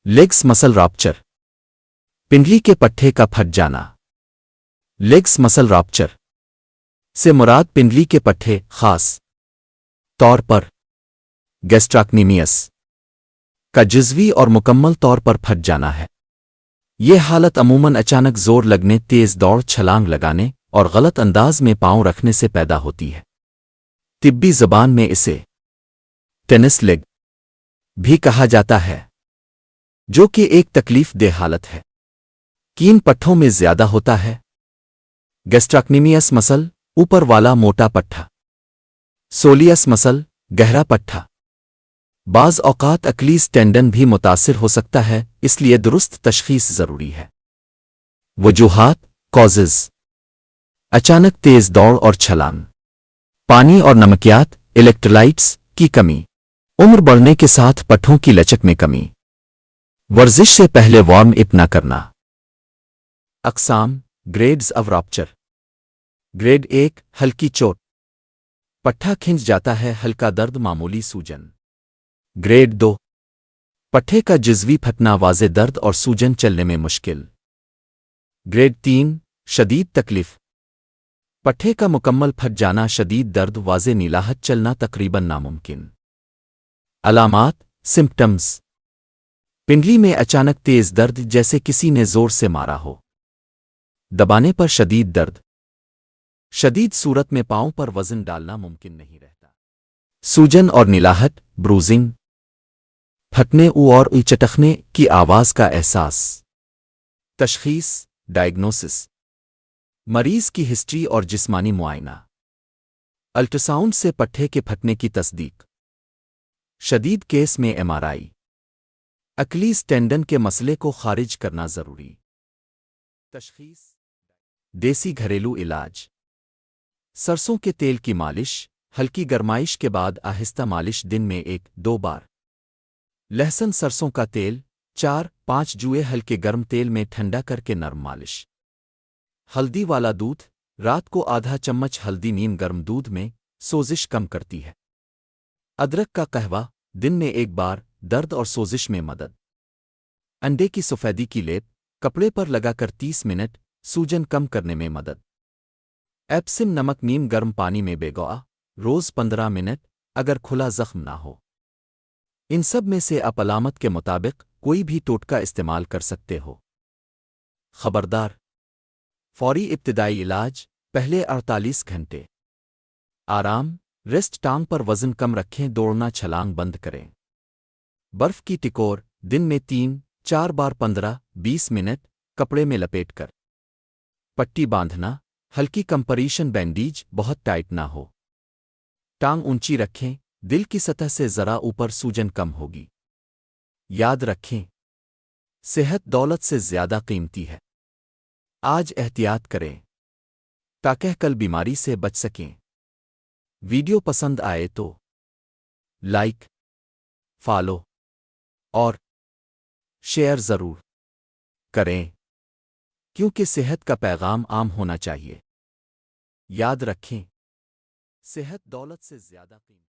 Legs muscle रॉप्चर, पिंडली के पट्टे का फट जाना। लेग्स मसल रॉप्चर से मुराद पिंडली के पट्टे, खास तौर पर गैस्ट्रैक्नीमियस का जुज़वी और मुकम्मल तौर पर फट जाना है। यह हालत अमूमन अचानक जोर लगने, तेज दौड़, छलांग लगाने और गलत अंदाज में पांव रखने से पैदा होती है। तिब्बी ज़बान में इसे टेनिस लेग भी कहा जाता है, जो कि एक तकलीफ दे हालत है। किन पट्ठों में ज्यादा होता है? गैस्ट्रैक्नीमियस मसल, ऊपर वाला मोटा पट्टा। सोलियस मसल, गहरा पट्टा। बाज़ औक़ात अक्लीज़ टेंडन भी मुतासिर हो सकता है, इसलिए दुरुस्त तशख़ीस ज़रूरी है। वजूहात, कॉजेज़: अचानक तेज़ दौड़ और छलांग, पानी और नमकियात इलेक्ट्रोलाइट्स की कमी, उम्र बढ़ने के साथ पट्ठों की लचक में कमी, वर्जिश से पहले वार्म अप न करना। अक़साम, ग्रेड्स ऑफ रॉप्चर: ग्रेड 1 हल्की चोट, पट्ठा खिंच जाता है, हल्का दर्द, मामूली सूजन। ग्रेड 2 पट्ठे का जुज़वी फटना, वाज़े दर्द और सूजन, चलने में मुश्किल। ग्रेड 3 शदीद तकलीफ, पट्ठे का मुकम्मल फट जाना, शदीद दर्द, वाज़े नीलाहट, चलना तकरीबन नामुमकिन। अलामात, सिम्पटम्स: पिंडली में अचानक तेज दर्द, जैसे किसी ने जोर से मारा हो। दबाने पर शदीद दर्द, शदीद सूरत में पांव पर वजन डालना मुमकिन नहीं रहता। सूजन और नीलाहट, ब्रूजिंग, फटने और चटकने की आवाज़ का एहसास। तशख़ीस, डायग्नोसिस: मरीज़ की हिस्ट्री और जिस्मानी मुआयना। अल्ट्रासाउंड से पट्ठे के फटने की तस्दीक। शदीद केस में एमआरआई। अक्लीज़ टेंडन के मसले को खारिज करना ज़रूरी। तशख़ीस, देसी घरेलू इलाज: सरसों के तेल की मालिश, हल्की गरमाइश के बाद आहिस्ता मालिश, दिन में 1-2 बार। लहसुन सरसों का तेल 4-5 जुए हल्के गर्म तेल में ठंडा करके नरम मालिश। हल्दी वाला दूध, रात को आधा चम्मच हल्दी नीम गर्म दूध में, सोजिश कम करती है। अदरक का कहवा, दिन में 1 बार, दर्द और सोजिश में मदद। अंडे की सफ़ेदी की लेप, कपड़े पर लगाकर 30 मिनट, सूजन कम करने में मदद। एप्सिम नमक नीम गर्म पानी में भिगोआ, रोज़ 15 मिनट, अगर खुला जख्म ना हो। इन सब में से आप अलामत के मुताबिक कोई भी टोटका इस्तेमाल कर सकते हो। खबरदार, फौरी इब्तिदाई इलाज पहले 48 घंटे। आराम, रेस्ट, टांग पर वजन कम रखें, दौड़ना छलांग बंद करें। बर्फ की टिकोर, दिन में 3-4 बार, 15-20 मिनट, कपड़े में लपेट कर। पट्टी बांधना, हल्की कंप्रेशन बैंडेज, बहुत टाइट ना हो। टांग ऊंची रखें, दिल की सतह से ज़रा ऊपर, सूजन कम होगी। याद रखें, सेहत दौलत से ज़्यादा कीमती है। आज एहतियात करें ताकि कल बीमारी से बच सकें। वीडियो पसंद आए तो लाइक, फॉलो और शेयर ज़रूर करें, क्योंकि सेहत का पैगाम आम होना चाहिए। याद रखें, सेहत दौलत से ज़्यादा कीमती है।